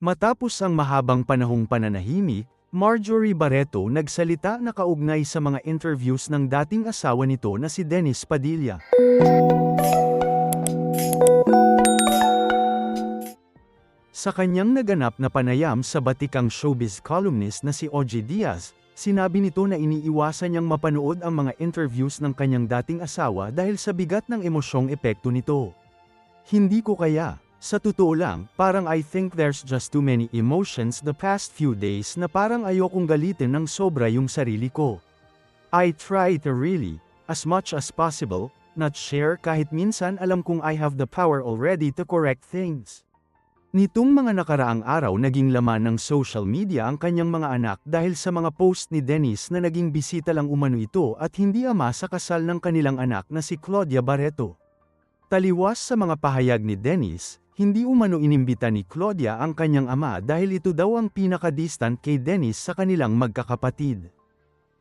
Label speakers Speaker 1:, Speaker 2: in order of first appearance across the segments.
Speaker 1: Matapos ang mahabang panahong pananahimik, Marjorie Barreto nagsalita na kaugnay sa mga interviews ng dating asawa nito na si Dennis Padilla. Sa kanyang naganap na panayam sa batikang showbiz columnist na si OJ Diaz, sinabi nito na iniiwasan niyang mapanood ang mga interviews ng kanyang dating asawa dahil sa bigat ng emosyong epekto nito. Hindi ko kaya. Sa totoo lang, parang I think there's just too many emotions the past few days na parang ayokong galitin ng sobra yung sarili ko. I try to really, as much as possible, not share kahit minsan alam kong I have the power already to correct things. Nitong mga nakaraang araw naging laman ng social media ang kanyang mga anak dahil sa mga post ni Dennis na naging bisita lang umano ito at hindi ama sa kasal ng kanilang anak na si Claudia Barreto. Taliwas sa mga pahayag ni Dennis, hindi umano inimbita ni Claudia ang kanyang ama dahil ito daw ang pinaka-distant kay Dennis sa kanilang magkakapatid.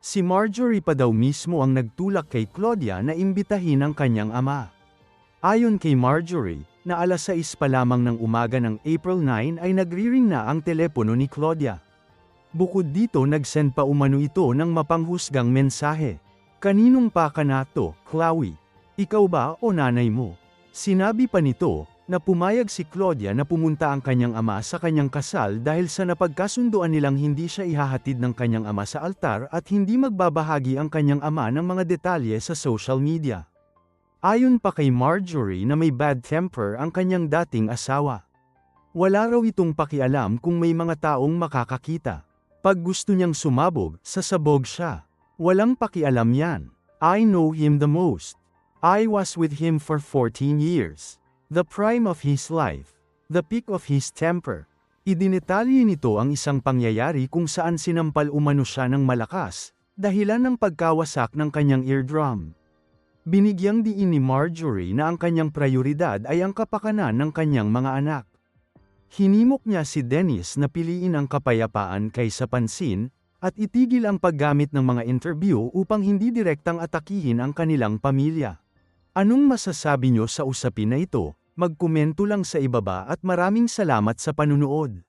Speaker 1: Si Marjorie pa daw mismo ang nagtulak kay Claudia na imbitahin ang kanyang ama. Ayon kay Marjorie, na alas 6 pa lamang ng umaga ng April 9 ay nagri-ring na ang telepono ni Claudia. Bukod dito nag-send pa umano ito ng mapanghusgang mensahe. Kaninong pa ka na to, Chloe? Ikaw ba o nanay mo? Sinabi pa nito, na pumayag si Claudia na pumunta ang kanyang ama sa kanyang kasal dahil sa napagkasunduan nilang hindi siya ihahatid ng kanyang ama sa altar at hindi magbabahagi ang kanyang ama ng mga detalye sa social media. Ayon pa kay Marjorie na may bad temper ang kanyang dating asawa. Wala raw itong pakialam kung may mga taong makakakita. Pag gusto niyang sumabog, sasabog siya. Walang pakialam yan. I know him the most. I was with him for 14 years. The prime of his life. The peak of his temper. Idinetalye nito ang isang pangyayari kung saan sinampal umano siya ng malakas, dahilan ng pagkawasak ng kanyang eardrum. Binigyang diin ni Marjorie na ang kanyang prioridad ay ang kapakanan ng kanyang mga anak. Hinimok niya si Dennis na piliin ang kapayapaan kaysa pansin, at itigil ang paggamit ng mga interview upang hindi direktang atakihin ang kanilang pamilya. Anong masasabi niyo sa usapin na ito? Magkomento lang sa ibaba at maraming salamat sa panunood.